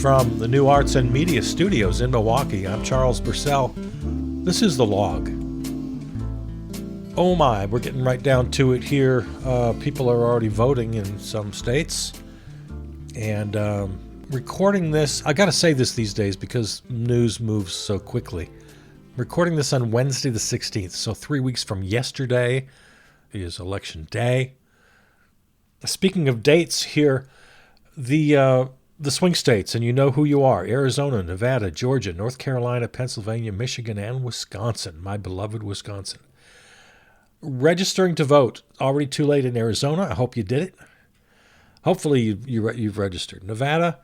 from the New Arts and Media Studios in Milwaukee. I'm Charles Purcell. This is The Log. Oh my, we're getting right down to it here. People are already voting in some states. And recording this, I got to say this these days because news moves so quickly. Recording this on Wednesday the 16th, so 3 weeks from yesterday is Election Day. Speaking of dates here, the swing states, and you know who you are: Arizona, Nevada, Georgia, North Carolina, Pennsylvania, Michigan, and Wisconsin, my beloved Wisconsin. Registering to vote. Already too late in Arizona. I hope you did it. Hopefully you've registered. Nevada,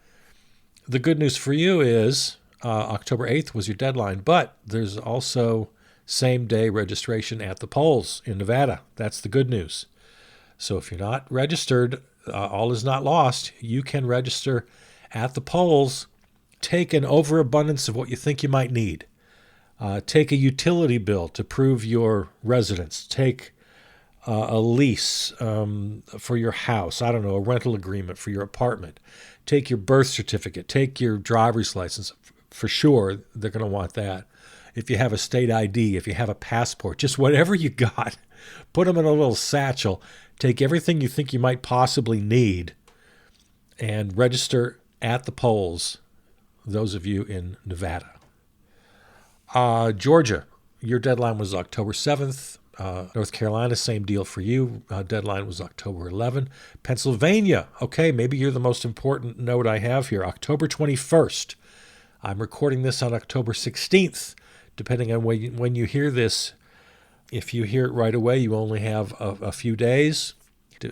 the good news for you is October 8th was your deadline, but there's also same-day registration at the polls in Nevada. That's the good news. So if you're not registered, all is not lost. You can register at the polls. Take an overabundance of what you think you might need. Take a utility bill to prove your residence. Take a lease for your house. I don't know, a rental agreement for your apartment. Take your birth certificate. Take your driver's license. For sure, they're going to want that. If you have a state ID, if you have a passport, just whatever you got, put them in a little satchel. Take everything you think you might possibly need and register at the polls, those of you in Nevada. Georgia, your deadline was October 7th. North Carolina, same deal for you. Deadline was October 11th. Pennsylvania, okay, maybe you're the most important note I have here. October 21st. I'm recording this on October 16th. Depending on when you hear this, if you hear it right away, you only have a few days.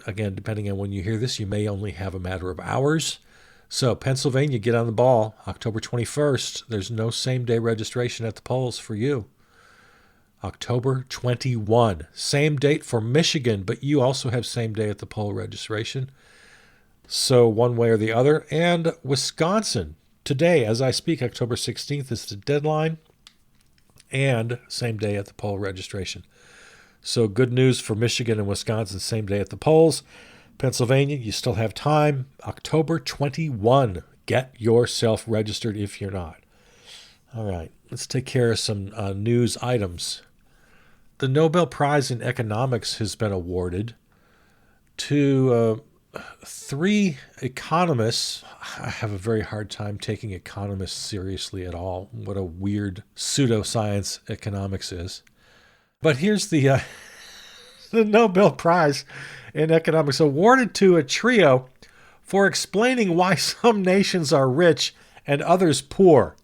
Again, depending on when you hear this, you may only have a matter of hours. So Pennsylvania, get on the ball. October 21st, there's no same-day registration at the polls for you. October 21, same date for Michigan, but you also have same day at the poll registration. So one way or the other. And Wisconsin, today, as I speak, October 16th is the deadline, and same day at the poll registration. So good news for Michigan and Wisconsin, same day at the polls. Pennsylvania, you still have time. October 21, get yourself registered if you're not. All right, let's take care of some news items. The Nobel Prize in Economics has been awarded to 3 economists. I have a very hard time taking economists seriously at all. What a weird pseudoscience economics is. But here's the Nobel Prize in Economics awarded to a trio for explaining why some nations are rich and others poor.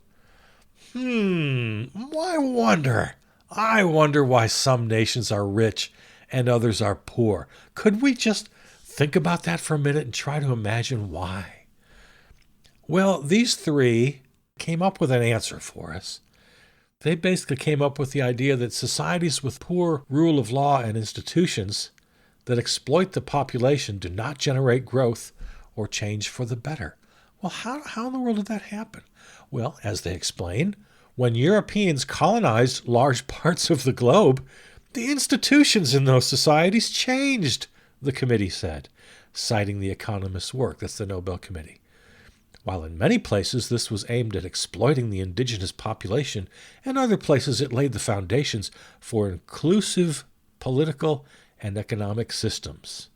I wonder why some nations are rich and others are poor. Could we just think about that for a minute and try to imagine why? Well, these 3 came up with an answer for us. They basically came up with the idea that societies with poor rule of law and institutions that exploit the population do not generate growth or change for the better. Well, how in the world did that happen? Well, as they explain, when Europeans colonized large parts of the globe, the institutions in those societies changed, the committee said, citing the economist's work. That's the Nobel Committee. While in many places this was aimed at exploiting the indigenous population, and other places it laid the foundations for inclusive political and economic systems.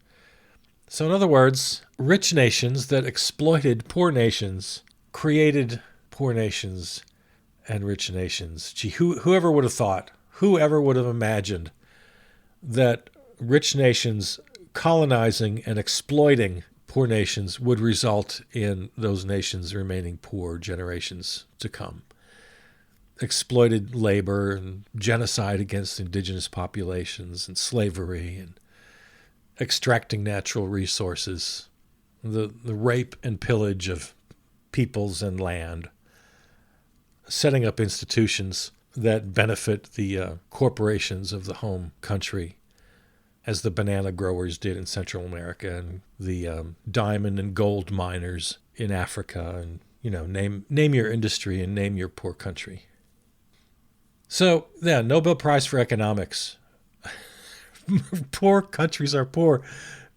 So in other words, rich nations that exploited poor nations created poor nations and rich nations. Gee, whoever would have thought, whoever would have imagined that rich nations colonizing and exploiting poor nations would result in those nations remaining poor generations to come. Exploited labor and genocide against indigenous populations and slavery and extracting natural resources, the rape and pillage of peoples and land, setting up institutions that benefit the corporations of the home country, as the banana growers did in Central America and the diamond and gold miners in Africa, and name your industry and name your poor country. So, yeah, Nobel Prize for Economics. Poor countries are poor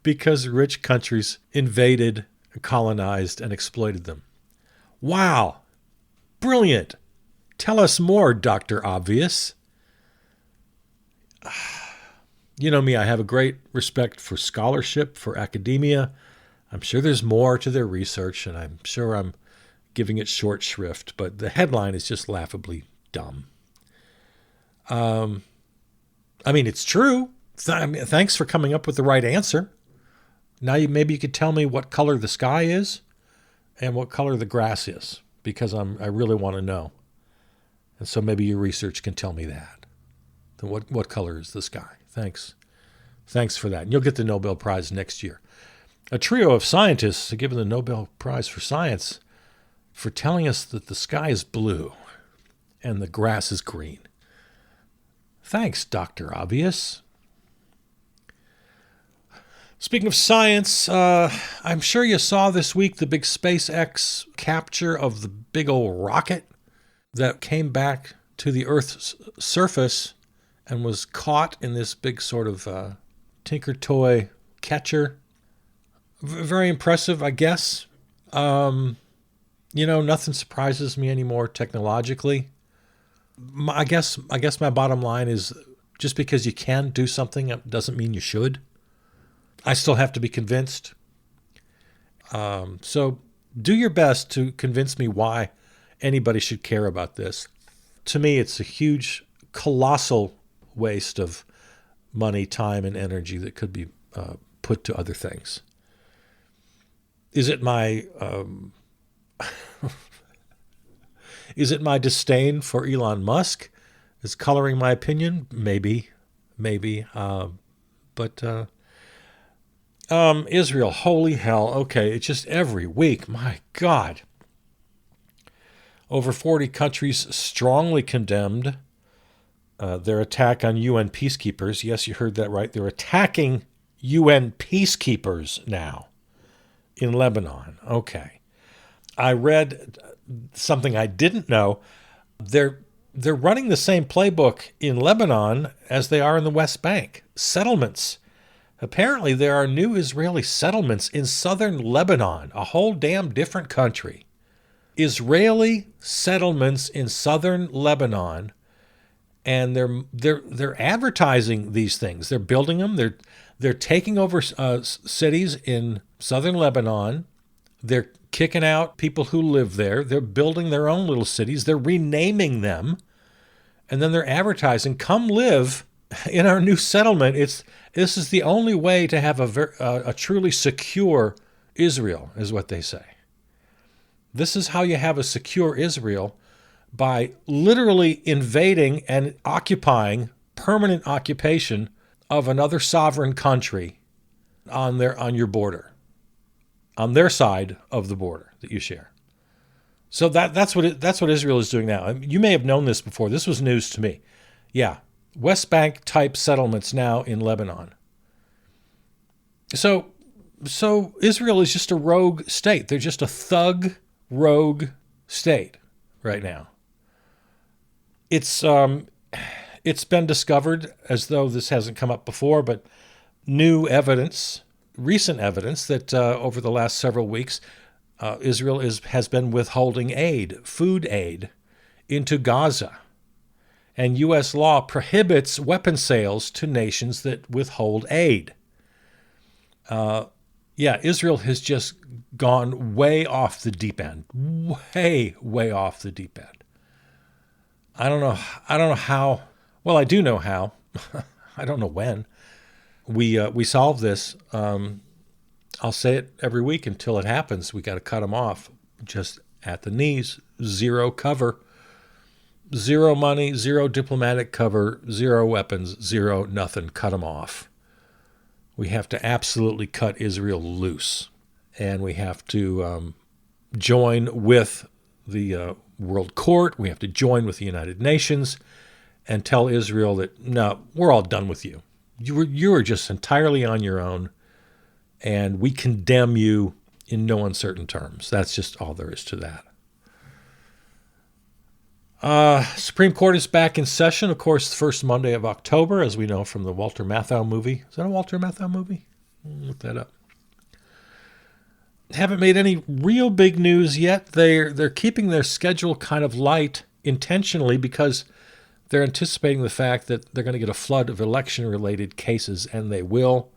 because rich countries invaded, colonized, and exploited them. Wow. Brilliant. Tell us more, Dr. Obvious. You know me, I have a great respect for scholarship, for academia. I'm sure there's more to their research, and I'm sure I'm giving it short shrift, but the headline is just laughably dumb. It's true. Thanks for coming up with the right answer. Now maybe you could tell me what color the sky is and what color the grass is, because I really want to know. And so maybe your research can tell me that. Then what color is the sky? Thanks. Thanks for that. And you'll get the Nobel Prize next year. A trio of scientists are given the Nobel Prize for Science for telling us that the sky is blue and the grass is green. Thanks, Dr. Obvious. Speaking of science, I'm sure you saw this week the big SpaceX capture of the big old rocket that came back to the Earth's surface and was caught in this big sort of Tinker Toy catcher. Very impressive, I guess. Nothing surprises me anymore technologically. I guess my bottom line is just because you can do something doesn't mean you should. I still have to be convinced. So do your best to convince me why anybody should care about this. To me, it's a huge, colossal waste of money, time, and energy that could be put to other things. Is it my disdain for Elon Musk is coloring my opinion? Maybe. But Israel, holy hell. Okay, it's just every week. My God. Over 40 countries strongly condemned their attack on UN peacekeepers. Yes, you heard that right. They're attacking UN peacekeepers now in Lebanon. Okay. I read something I didn't know. They're running the same playbook in Lebanon as they are in the West Bank. Settlements. Apparently, there are new Israeli settlements in southern Lebanon, a whole damn different country. Israeli settlements in southern Lebanon, and they're advertising these things. They're building them. They're taking over cities in southern Lebanon. They're kicking out people who live there. They're building their own little cities. They're renaming them, and then they're advertising, "Come live in our new settlement." This is the only way to have a truly secure Israel, is what they say. This is how you have a secure Israel, by literally invading and occupying, permanent occupation of another sovereign country on your border, on their side of the border that you share. So that's what Israel is doing now. You may have known this before. This was news to me. Yeah, West Bank type settlements now in Lebanon. So Israel is just a rogue state. They're just a thug rogue state right now. It's been discovered, as though this hasn't come up before, but new evidence, recent evidence that over the last several weeks, Israel has been withholding food aid into Gaza. And U.S. law prohibits weapon sales to nations that withhold aid. Israel has just gone way off the deep end. Way off the deep end. I don't know how. Well, I do know how. I don't know when. We solve this. I'll say it every week until it happens. We got to cut them off. Just at the knees. Zero cover. Zero money. Zero diplomatic cover. Zero weapons. Zero nothing. Cut them off. We have to absolutely cut Israel loose. And we have to join with the World Court. We have to join with the United Nations and tell Israel that, no, we're all done with you. You are just entirely on your own, and we condemn you in no uncertain terms. That's just all there is to that. Supreme Court is back in session, of course, the first Monday of October, as we know from the Walter Matthau movie. Is that a Walter Matthau movie? Look that up. haven't made any real big news yet. They're keeping their schedule kind of light intentionally because they're anticipating the fact that they're going to get a flood of election-related cases, and they will.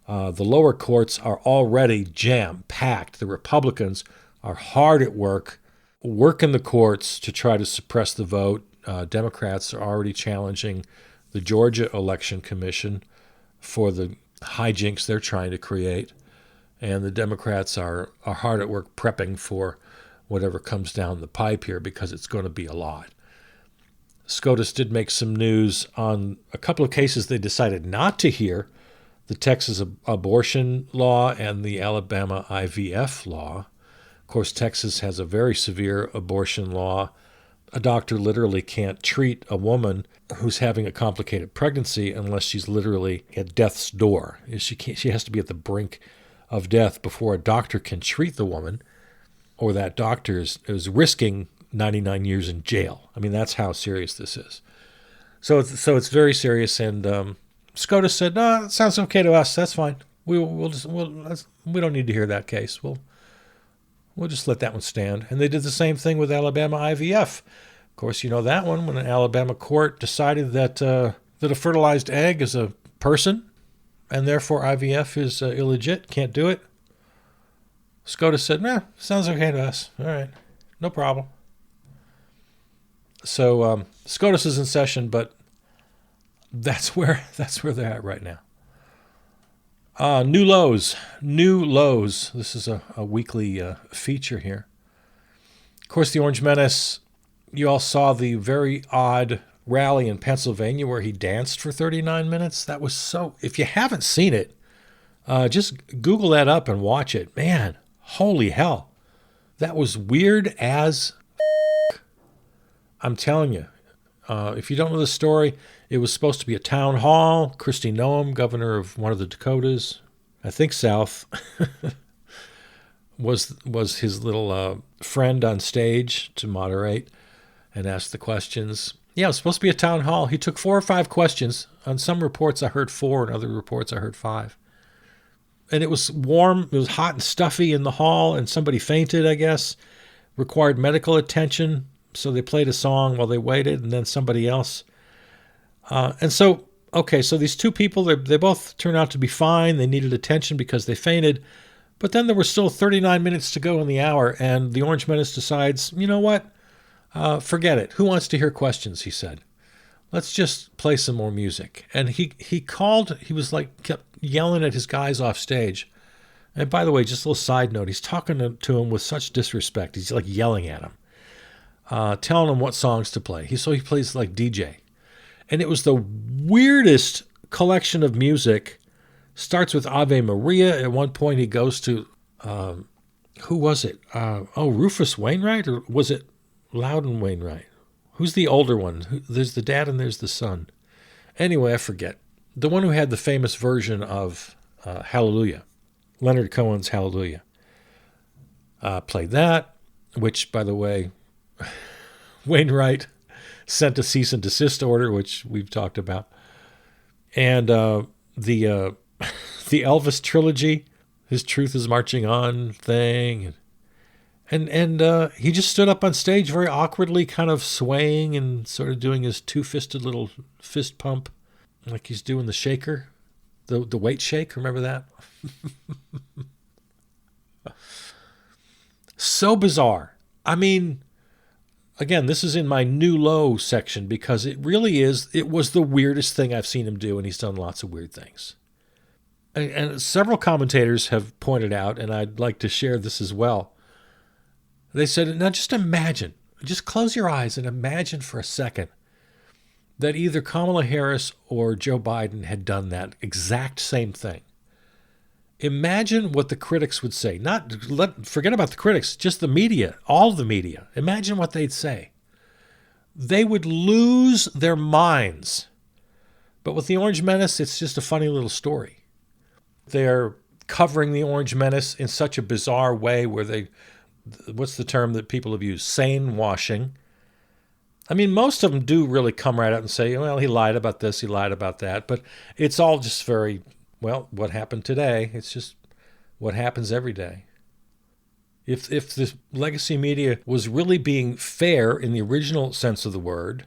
The lower courts are already jam-packed. The Republicans are hard at work in the courts to try to suppress the vote. Democrats are already challenging the Georgia Election Commission for the hijinks they're trying to create. And the Democrats are hard at work prepping for whatever comes down the pipe here because it's going to be a lot. SCOTUS did make some news on a couple of cases they decided not to hear, the Texas abortion law and the Alabama IVF law. Of course, Texas has a very severe abortion law. A doctor literally can't treat a woman who's having a complicated pregnancy unless she's literally at death's door. She has to be at the brink of death before a doctor can treat the woman, or that doctor is risking 99 years in jail. I mean, that's how serious this is. So it's very serious, and SCOTUS said, "No, it sounds okay to us. That's fine. We don't need to hear that case. We'll just let that one stand." And they did the same thing with Alabama IVF. Of course, you know that one, when an Alabama court decided that a fertilized egg is a person, and therefore IVF is illegit, can't do it. SCOTUS said, "Nah, sounds okay to us. All right, no problem." So SCOTUS is in session, but that's where they're at right now. New lows. This is a weekly feature here. Of course, the Orange Menace, you all saw the very odd rally in Pennsylvania where he danced for 39 minutes. That was so... If you haven't seen it, just Google that up and watch it. Man, holy hell. That was weird as... I'm telling you. If you don't know the story, it was supposed to be a town hall. Kristi Noem, governor of one of the Dakotas, I think South, was his little friend on stage to moderate and ask the questions. Yeah, it was supposed to be a town hall. He took 4 or 5 questions. On some reports, I heard 4, and other reports, I heard 5. And it was warm. It was hot and stuffy in the hall, and somebody fainted, I guess, required medical attention. So they played a song while they waited, and then somebody else. So these 2 people, they both turned out to be fine. They needed attention because they fainted. But then there were still 39 minutes to go in the hour, and the Orange Menace decides, you know what? Forget it. Who wants to hear questions, he said. Let's just play some more music. And he kept yelling at his guys off stage. And by the way, just a little side note, he's talking to him with such disrespect. He's like yelling at him, telling him what songs to play. So he plays like DJ. And it was the weirdest collection of music. Starts with Ave Maria. At one point he goes to, who was it? Rufus Wainwright? Or was it Loudon Wainwright? Who's the older one? There's the dad and there's the son. Anyway, I forget. The one who had the famous version of Hallelujah. Leonard Cohen's Hallelujah. Played that, which, by the way, Wainwright sent a cease and desist order, which we've talked about. And the Elvis trilogy, his Truth is Marching On thing. And he just stood up on stage very awkwardly, kind of swaying and sort of doing his 2-fisted little fist pump, like he's doing the shaker, the weight shake. Remember that? So bizarre. I mean, again, this is in my new low section because it was the weirdest thing I've seen him do, and he's done lots of weird things. And several commentators have pointed out, and I'd like to share this as well. They said, now just imagine, just close your eyes and imagine for a second that either Kamala Harris or Joe Biden had done that exact same thing. Imagine what the critics would say. Forget about the critics, just the media, all the media. Imagine what they'd say. They would lose their minds. But with the Orange Menace, it's just a funny little story. They're covering the Orange Menace in such a bizarre way where what's the term that people have used? Sane washing. I mean, most of them do really come right out and say, well, he lied about this, he lied about that. But it's all just very, well, what happened today? It's just what happens every day. If the legacy media was really being fair in the original sense of the word,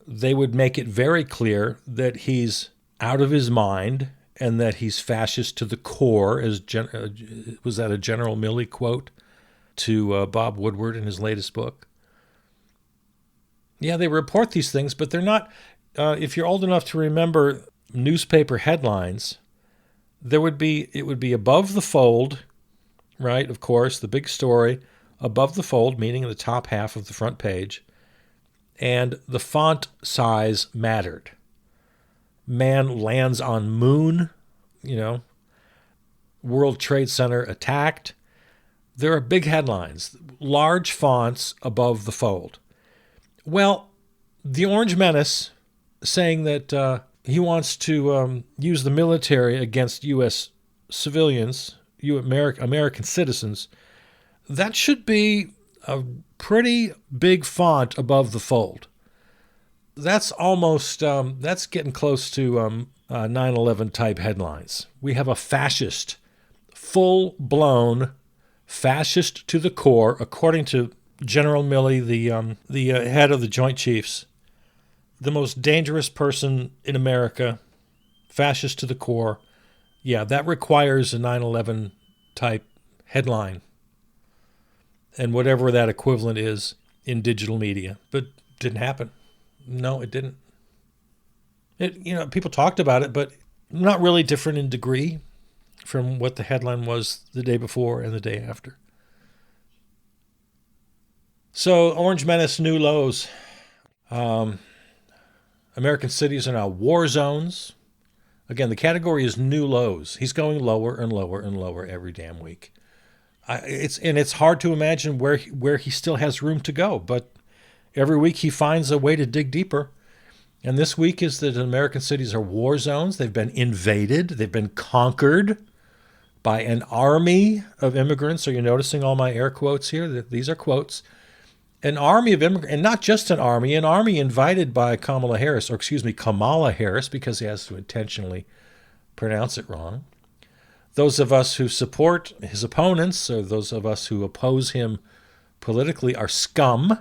they would make it very clear that he's out of his mind and that he's fascist to the core, as was that a General Milley quote to Bob Woodward in his latest book? Yeah, they report these things, but they're not. If you're old enough to remember newspaper headlines, it would be above the fold, right? Of course, the big story above the fold, meaning in the top half of the front page, and the font size mattered. Man lands on moon, World Trade Center attacked. There are big headlines, large fonts above the fold. Well, the Orange Menace saying that he wants to use the military against U.S. civilians, American citizens, that should be a pretty big font above the fold. That's almost, that's getting close to 9/11 type headlines. We have a fascist, full-blown fascist to the core, according to General Milley, the head of the Joint Chiefs, the most dangerous person in America, fascist to the core. Yeah, that requires a 9/11 type headline and whatever that equivalent is in digital media. But it didn't happen. No, it didn't. People talked about it, but not really different in degree from what the headline was the day before and the day after. So, Orange Menace, new lows. American cities are now war zones. Again, the category is new lows. He's going lower and lower and lower every damn week. It's hard to imagine where he still has room to go, but every week he finds a way to dig deeper. And this week is that American cities are war zones. They've been invaded. They've been conquered by an army of immigrants. Are you noticing all my air quotes here? These are quotes. An army of immigrants, and not just an army invited by Kamala Harris, because he has to intentionally pronounce it wrong. Those of us who support his opponents, or those of us who oppose him politically, are scum,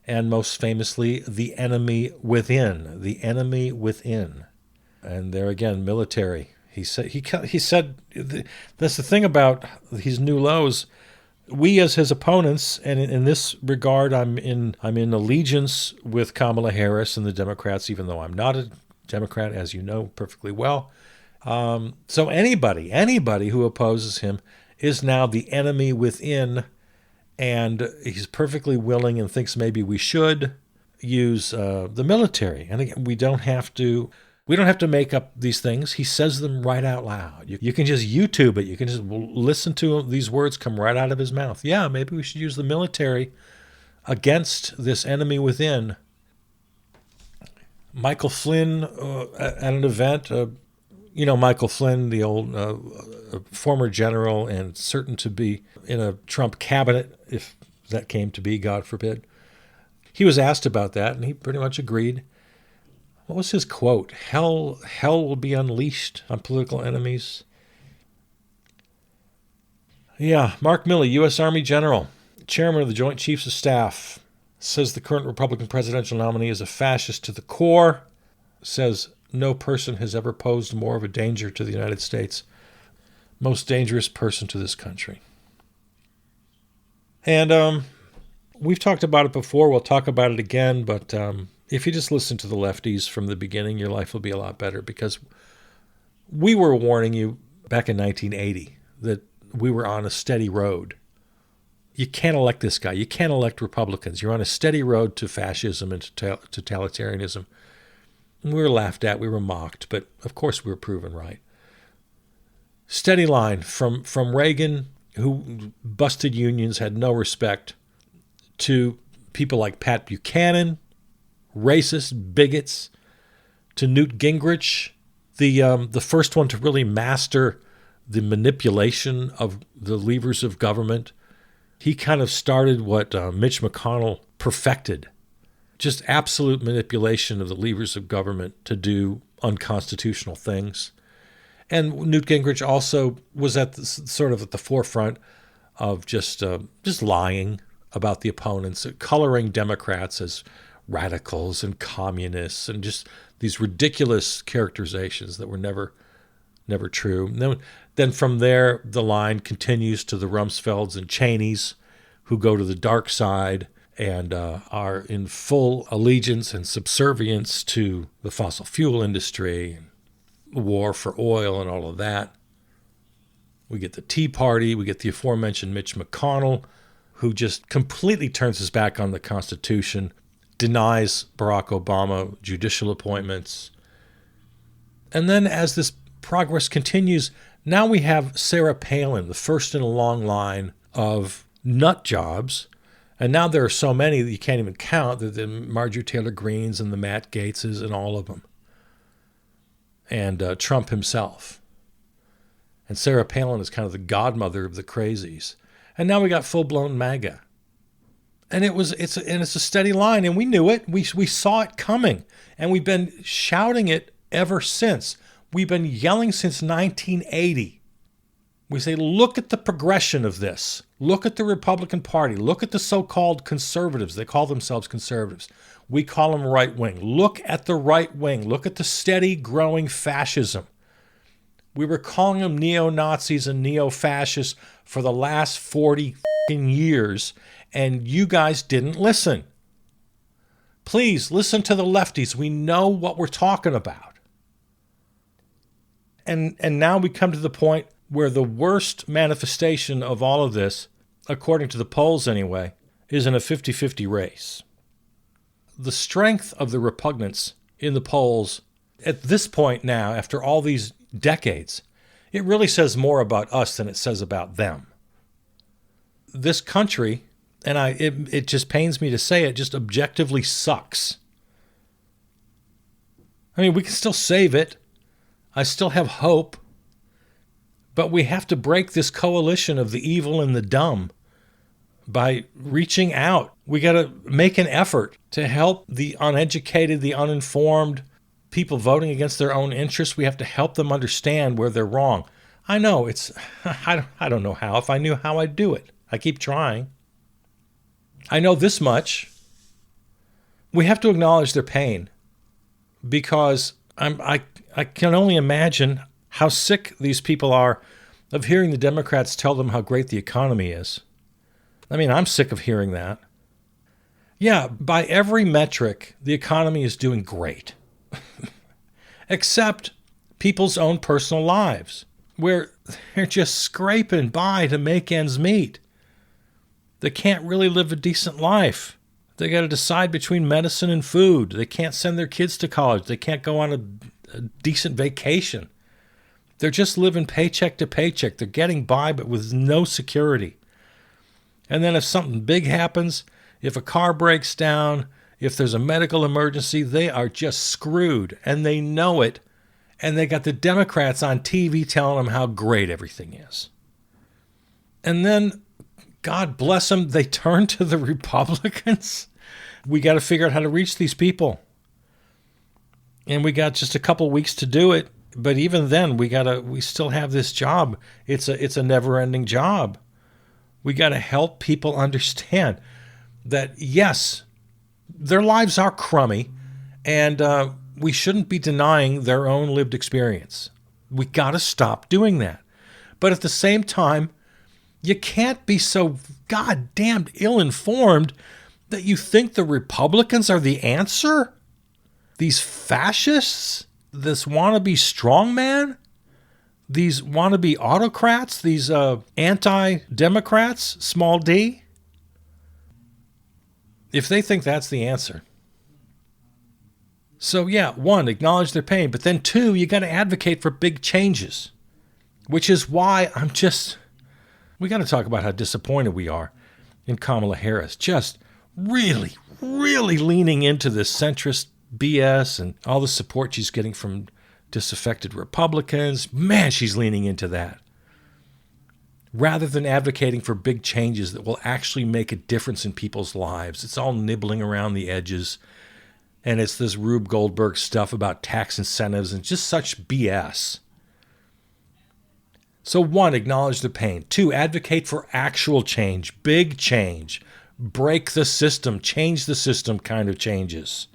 and most famously, the enemy within. The enemy within. And there again, military. He said that's the thing about these new lows. We as his opponents, and in this regard, I'm in allegiance with Kamala Harris and the Democrats, even though I'm not a Democrat, as you know perfectly well. So anybody who opposes him is now the enemy within, and he's perfectly willing and thinks maybe we should use the military. And again, we don't have to make up these things. He says them right out loud. You can just YouTube it. You can just listen to these words come right out of his mouth. Yeah, maybe we should use the military against this enemy within. Michael Flynn at an event, Michael Flynn, the old former general and certain to be in a Trump cabinet, if that came to be, God forbid. He was asked about that, and he pretty much agreed. What was his quote? Hell will be unleashed on political enemies. Yeah, Mark Milley, U.S. Army General, Chairman of the Joint Chiefs of Staff, says the current Republican presidential nominee is a fascist to the core, says no person has ever posed more of a danger to the United States, most dangerous person to this country. And we've talked about it before, we'll talk about it again, but if you just listen to the lefties from the beginning, your life will be a lot better, because we were warning you back in 1980 that we were on a steady road. You can't elect this guy. You can't elect Republicans. You're on a steady road to fascism and totalitarianism. And we were laughed at. We were mocked. But, of course, we were proven right. Steady line from Reagan, who busted unions, had no respect, to people like Pat Buchanan, racist bigots, to Newt Gingrich, the first one to really master the manipulation of the levers of government. He kind of started what Mitch McConnell perfected, just absolute manipulation of the levers of government to do unconstitutional things. And Newt Gingrich also was at the forefront of just lying about the opponents, coloring Democrats as radicals and communists, and just these ridiculous characterizations that were never true. And then from there, the line continues to the Rumsfelds and Cheneys, who go to the dark side and are in full allegiance and subservience to the fossil fuel industry and the war for oil and all of that. We get the Tea Party. We get the aforementioned Mitch McConnell, who just completely turns his back on the Constitution, denies Barack Obama judicial appointments. And then as this progress continues, now we have Sarah Palin, the first in a long line of nut jobs. And now there are so many that you can't even count, the Marjorie Taylor Greenes and the Matt Gaetzes and all of them. And Trump himself. And Sarah Palin is kind of the godmother of the crazies. And now we got full-blown MAGA. And it's a steady line, and we knew it. We saw it coming, and we've been shouting it ever since. We've been yelling since 1980. We say, look at the progression of this. Look at the Republican Party. Look at the so-called conservatives. They call themselves conservatives. We call them right-wing. Look at the right wing. Look at the steady growing fascism. We were calling them neo-Nazis and neo-fascists for the last 40 years, and you guys didn't listen. Please listen to the lefties. We know what we're talking about. And now we come to the point where the worst manifestation of all of this, according to the polls anyway, is in a 50-50 race. The strength of the repugnance in the polls at this point now, after all these decades, it really says more about us than it says about them. This country, and it just pains me to say it, just objectively sucks. I mean, we can still save it. I still have hope. But we have to break this coalition of the evil and the dumb by reaching out. We got to make an effort to help the uneducated, the uninformed, people voting against their own interests. We have to help them understand where they're wrong. I know I don't know how. If I knew how, I'd do it. I keep trying. I know this much. We have to acknowledge their pain, because I can only imagine how sick these people are of hearing the Democrats tell them how great the economy is. I mean, I'm sick of hearing that. Yeah, by every metric, the economy is doing great. Except people's own personal lives, where they're just scraping by to make ends meet. They can't really live a decent life. They got to decide between medicine and food. They can't send their kids to college. They can't go on a decent vacation. They're just living paycheck to paycheck. They're getting by, but with no security. And then if something big happens, if a car breaks down, if there's a medical emergency, they are just screwed, and they know it. And they got the Democrats on TV telling them how great everything is. And then, God bless them, they turn to the Republicans. We got to figure out how to reach these people. And we got just a couple weeks to do it. But even then, we still have this job. It's a never-ending job. We got to help people understand that, yes, their lives are crummy, and we shouldn't be denying their own lived experience. We got to stop doing that. But at the same time, you can't be so goddamn ill-informed that you think the Republicans are the answer? These fascists? This wannabe strongman? These wannabe autocrats? These anti-democrats? Small d? If they think that's the answer. So yeah, one, acknowledge their pain. But then two, you got to advocate for big changes. Which is why we got to talk about how disappointed we are in Kamala Harris. Just really, really leaning into this centrist BS and all the support she's getting from disaffected Republicans. Man, she's leaning into that. Rather than advocating for big changes that will actually make a difference in people's lives. It's all nibbling around the edges. And it's this Rube Goldberg stuff about tax incentives and just such BS. So 1, acknowledge the pain. 2, advocate for actual change, big change. Break the system, change the system kind of changes.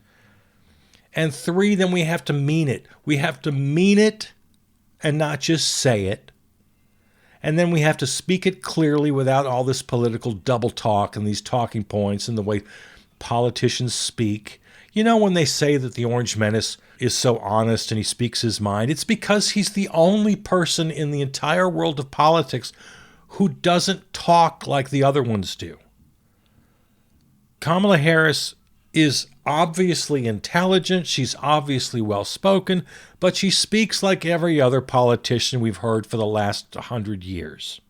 And 3, then we have to mean it. We have to mean it and not just say it. And then we have to speak it clearly without all this political double talk and these talking points and the way politicians speak. You know, when they say that the Orange Menace is so honest and he speaks his mind, it's because he's the only person in the entire world of politics who doesn't talk like the other ones do. Kamala Harris is obviously intelligent, she's obviously well-spoken, but she speaks like every other politician we've heard for the last 100 years.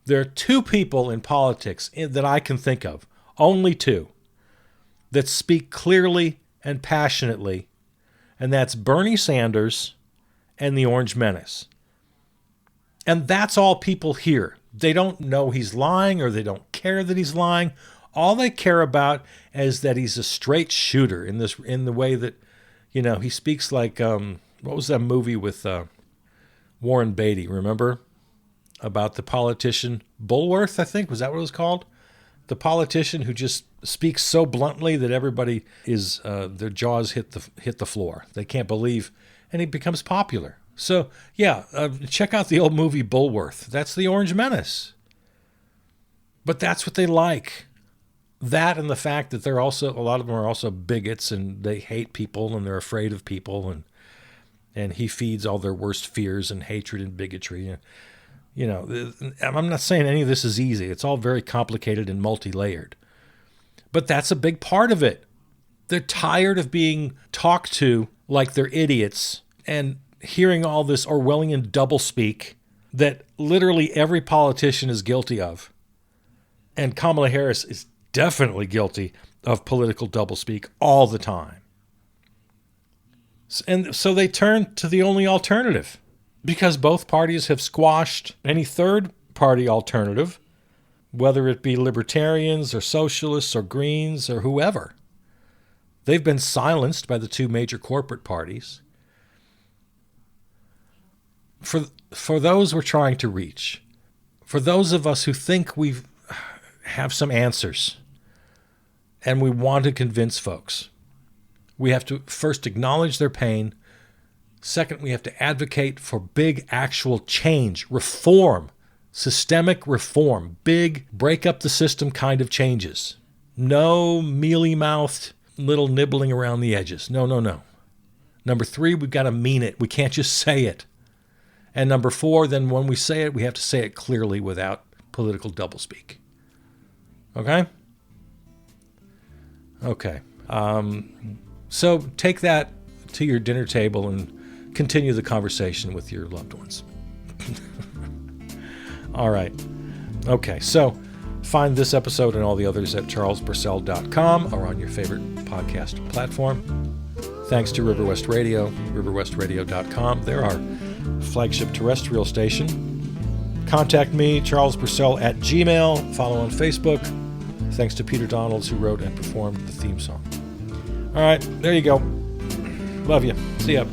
There are 2 people in politics that I can think of, only 2, that speak clearly and passionately, and that's Bernie Sanders and the Orange Menace. And that's all people hear. They don't know he's lying or they don't care that he's lying. All they care about is that he's a straight shooter in the way that, you know, he speaks like, what was that movie with Warren Beatty, remember? About the politician, Bulworth, I think, was that what it was called? The politician who just speaks so bluntly that everybody is, their jaws hit the floor. They can't believe, and he becomes popular. So, yeah, check out the old movie Bulworth. That's the Orange Menace. But that's what they like. That and the fact that they're also, a lot of them are also bigots and they hate people and they're afraid of people, and he feeds all their worst fears and hatred and bigotry. You know, I'm not saying any of this is easy. It's all very complicated and multi-layered. But that's a big part of it. They're tired of being talked to like they're idiots and hearing all this Orwellian doublespeak that literally every politician is guilty of. And Kamala Harris is definitely guilty of political doublespeak all the time. And so they turn to the only alternative, because both parties have squashed any third-party alternative, whether it be libertarians or socialists or Greens or whoever. They've been silenced by the 2 major corporate parties. For those we're trying to reach, for those of us who think we have some answers and we want to convince folks, we have to first acknowledge their pain. Second, we have to advocate for big actual change, reform, systemic reform, big break up the system kind of changes. No mealy-mouthed little nibbling around the edges. No, no, no. Number 3, we've got to mean it. We can't just say it. And number 4, then when we say it, we have to say it clearly without political doublespeak. Okay? Okay. So take that to your dinner table and continue the conversation with your loved ones. All right. Okay, so find this episode and all the others at charlesburcell.com or on your favorite podcast platform. Thanks to River West Radio, riverwestradio.com. They're our flagship terrestrial station. Contact me, Charles Burcell at Gmail. Follow on Facebook. Thanks to Peter Donalds, who wrote and performed the theme song. All right, there you go. Love you. See ya.